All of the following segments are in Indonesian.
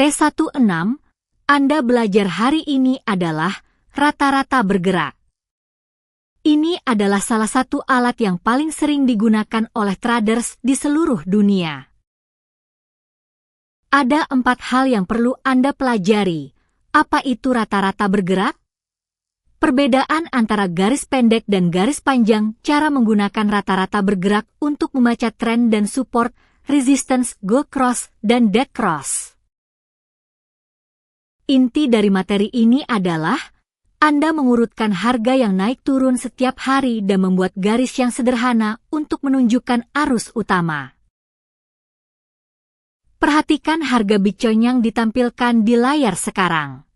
T16, Anda belajar hari ini adalah rata-rata bergerak. Ini adalah salah satu alat yang paling sering digunakan oleh traders di seluruh dunia. Ada 4 hal yang perlu Anda pelajari. Apa itu rata-rata bergerak? Perbedaan antara garis pendek dan garis panjang, cara menggunakan rata-rata bergerak untuk membaca tren dan support, resistance, go cross, dan dead cross. Inti dari materi ini adalah Anda mengurutkan harga yang naik turun setiap hari dan membuat garis yang sederhana untuk menunjukkan arus utama. Perhatikan harga Bitcoin yang ditampilkan di layar sekarang.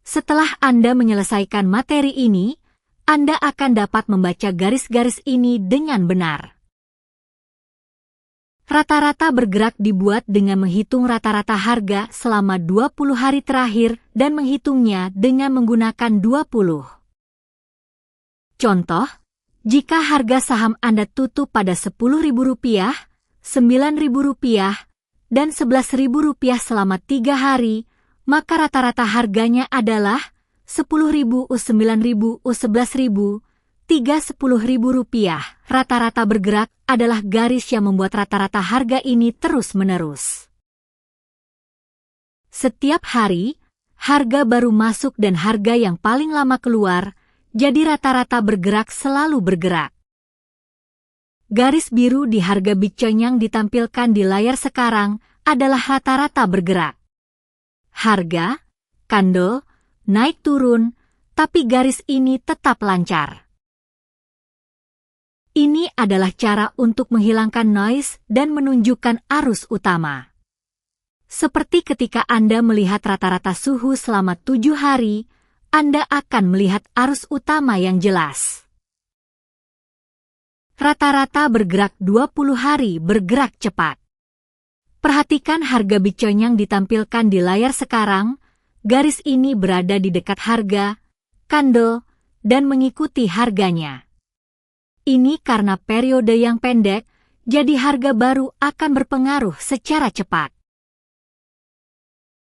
Setelah Anda menyelesaikan materi ini, Anda akan dapat membaca garis-garis ini dengan benar. Rata-rata bergerak dibuat dengan menghitung rata-rata harga selama 20 hari terakhir dan menghitungnya dengan menggunakan 20. Contoh, jika harga saham Anda tutup pada Rp10.000, Rp9.000, dan Rp11.000 selama 3 hari, maka rata-rata harganya adalah Rp10.000, Rp9.000, Rp11.000, Rp10.000. Rata-rata bergerak adalah garis yang membuat rata-rata harga ini terus-menerus. Setiap hari, harga baru masuk dan harga yang paling lama keluar, jadi rata-rata bergerak selalu bergerak. Garis biru di harga Bitcoin yang ditampilkan di layar sekarang adalah rata-rata bergerak. Harga, candle, naik turun, tapi garis ini tetap lancar. Ini adalah cara untuk menghilangkan noise dan menunjukkan arus utama. Seperti ketika Anda melihat rata-rata suhu selama 7 hari, Anda akan melihat arus utama yang jelas. Rata-rata bergerak 20 hari bergerak cepat. Perhatikan harga Bitcoin yang ditampilkan di layar sekarang, garis ini berada di dekat harga, candle, dan mengikuti harganya. Ini karena periode yang pendek, jadi harga baru akan berpengaruh secara cepat.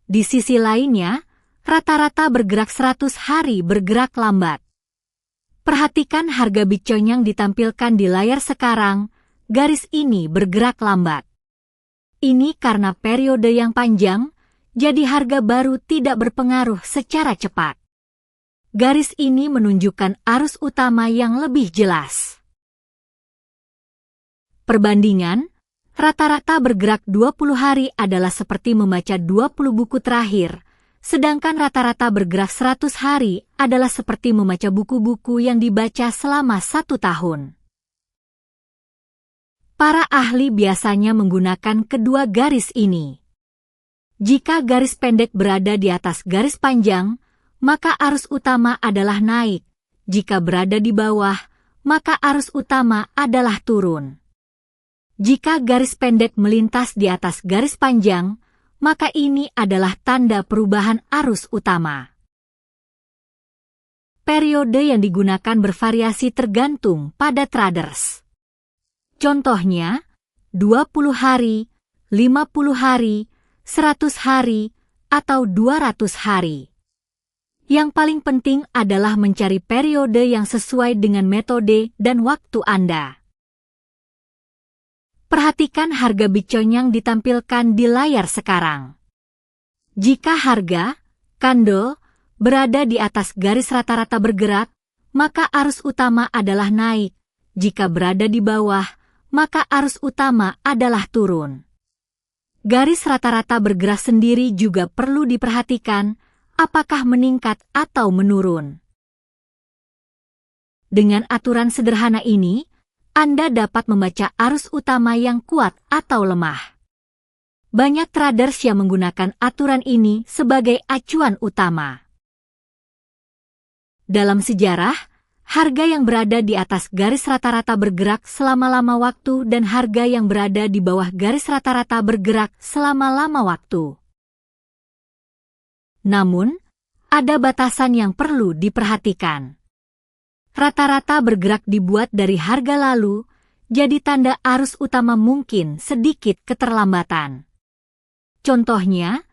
Di sisi lainnya, rata-rata bergerak 100 hari bergerak lambat. Perhatikan harga Bitcoin yang ditampilkan di layar sekarang, garis ini bergerak lambat. Ini karena periode yang panjang, jadi harga baru tidak berpengaruh secara cepat. Garis ini menunjukkan arus utama yang lebih jelas. Perbandingan, rata-rata bergerak 20 hari adalah seperti membaca 20 buku terakhir, sedangkan rata-rata bergerak 100 hari adalah seperti membaca buku-buku yang dibaca selama 1 tahun. Para ahli biasanya menggunakan kedua garis ini. Jika garis pendek berada di atas garis panjang, maka arus utama adalah naik. Jika berada di bawah, maka arus utama adalah turun. Jika garis pendek melintas di atas garis panjang, maka ini adalah tanda perubahan arus utama. Periode yang digunakan bervariasi tergantung pada traders. Contohnya, 20 hari, 50 hari, 100 hari, atau 200 hari. Yang paling penting adalah mencari periode yang sesuai dengan metode dan waktu Anda. Perhatikan harga Bitcoin yang ditampilkan di layar sekarang. Jika harga, candle, berada di atas garis rata-rata bergerak, maka arus utama adalah naik. Jika berada di bawah, maka arus utama adalah turun. Garis rata-rata bergerak sendiri juga perlu diperhatikan, apakah meningkat atau menurun. Dengan aturan sederhana ini, Anda dapat membaca arus utama yang kuat atau lemah. Banyak traders yang menggunakan aturan ini sebagai acuan utama. Dalam sejarah, harga yang berada di atas garis rata-rata bergerak selama-lama waktu dan harga yang berada di bawah garis rata-rata bergerak selama-lama waktu. Namun, ada batasan yang perlu diperhatikan. Rata-rata bergerak dibuat dari harga lalu, jadi tanda arus utama mungkin sedikit keterlambatan. Contohnya,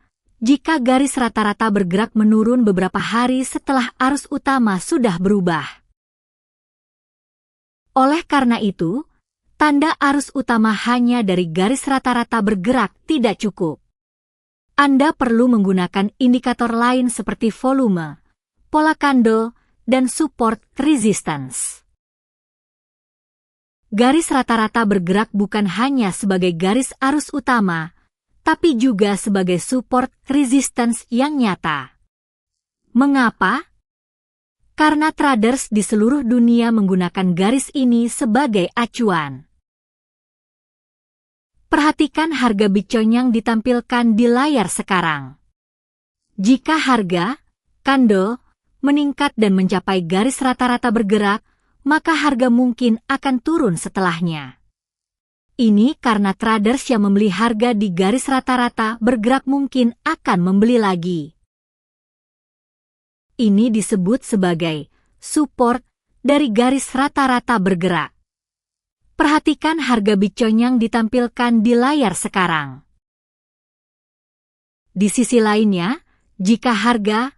jika garis rata-rata bergerak menurun beberapa hari setelah arus utama sudah berubah. Oleh karena itu, tanda arus utama hanya dari garis rata-rata bergerak tidak cukup. Anda perlu menggunakan indikator lain seperti volume, pola candle, dan support resistance. Garis rata-rata bergerak bukan hanya sebagai garis arus utama, tapi juga sebagai support resistance yang nyata. Mengapa? Karena traders di seluruh dunia menggunakan garis ini sebagai acuan. Perhatikan harga Bitcoin yang ditampilkan di layar sekarang. Jika harga, candle, meningkat dan mencapai garis rata-rata bergerak, maka harga mungkin akan turun setelahnya. Ini karena traders yang membeli harga di garis rata-rata bergerak mungkin akan membeli lagi. Ini disebut sebagai support dari garis rata-rata bergerak. Perhatikan harga Bitcoin yang ditampilkan di layar sekarang. Di sisi lainnya, jika harga,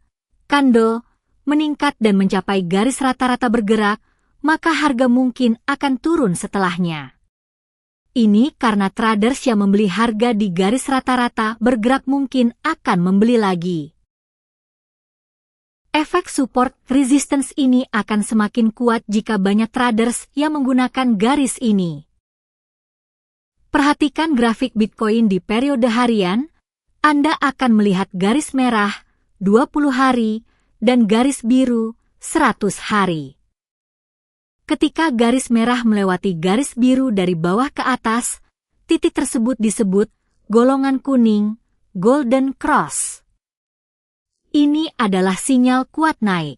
candle, meningkat dan mencapai garis rata-rata bergerak, maka harga mungkin akan turun setelahnya. Ini karena traders yang membeli harga di garis rata-rata bergerak mungkin akan membeli lagi. Efek support resistance ini akan semakin kuat jika banyak traders yang menggunakan garis ini. Perhatikan grafik Bitcoin di periode harian, Anda akan melihat garis merah 20 hari dan garis biru 100 hari. Ketika garis merah melewati garis biru dari bawah ke atas, titik tersebut disebut golongan kuning, golden cross. Ini adalah sinyal kuat naik.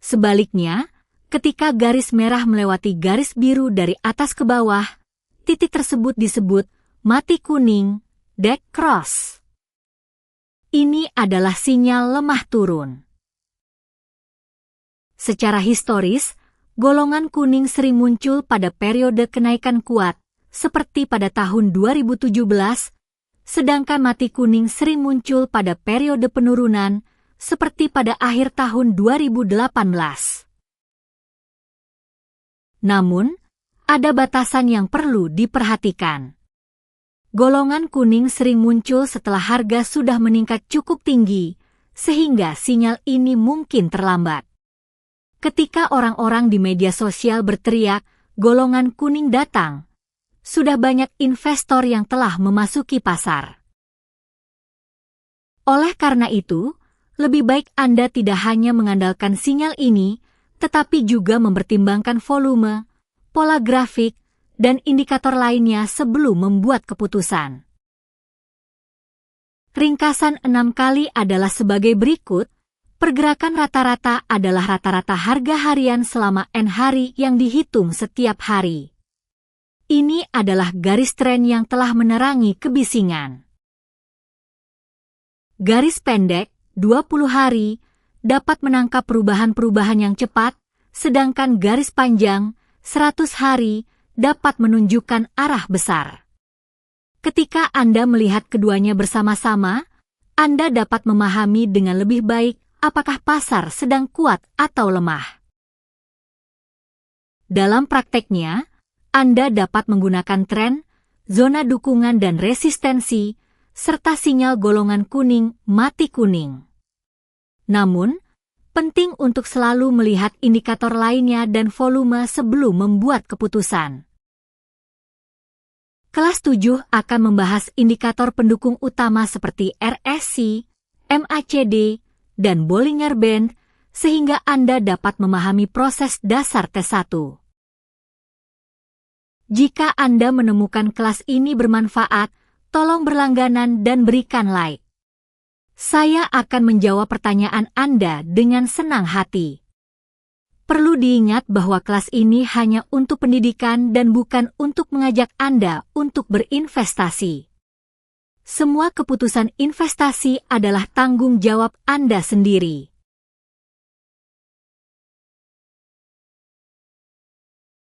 Sebaliknya, ketika garis merah melewati garis biru dari atas ke bawah, titik tersebut disebut mati kuning, dead cross. Ini adalah sinyal lemah turun. Secara historis, golongan kuning sering muncul pada periode kenaikan kuat, seperti pada tahun 2017, sedangkan mati kuning sering muncul pada periode penurunan, seperti pada akhir tahun 2018. Namun, ada batasan yang perlu diperhatikan. Golongan kuning sering muncul setelah harga sudah meningkat cukup tinggi, sehingga sinyal ini mungkin terlambat. Ketika orang-orang di media sosial berteriak, golongan kuning datang, sudah banyak investor yang telah memasuki pasar. Oleh karena itu, lebih baik Anda tidak hanya mengandalkan sinyal ini, tetapi juga mempertimbangkan volume, pola grafik, dan indikator lainnya sebelum membuat keputusan. Ringkasan 6 kali adalah sebagai berikut. Pergerakan rata-rata adalah rata-rata harga harian selama N hari yang dihitung setiap hari. Ini adalah garis tren yang telah menerangi kebisingan. Garis pendek, 20 hari, dapat menangkap perubahan-perubahan yang cepat, sedangkan garis panjang, 100 hari, dapat menunjukkan arah besar. Ketika Anda melihat keduanya bersama-sama, Anda dapat memahami dengan lebih baik apakah pasar sedang kuat atau lemah. Dalam prakteknya, Anda dapat menggunakan tren, zona dukungan dan resistensi, serta sinyal golongan kuning mati kuning. Namun, penting untuk selalu melihat indikator lainnya dan volume sebelum membuat keputusan. Kelas 7 akan membahas indikator pendukung utama seperti RSI, MACD, dan Bollinger Band, sehingga Anda dapat memahami proses dasar T1. Jika Anda menemukan kelas ini bermanfaat, tolong berlangganan dan berikan like. Saya akan menjawab pertanyaan Anda dengan senang hati. Perlu diingat bahwa kelas ini hanya untuk pendidikan dan bukan untuk mengajak Anda untuk berinvestasi. Semua keputusan investasi adalah tanggung jawab Anda sendiri.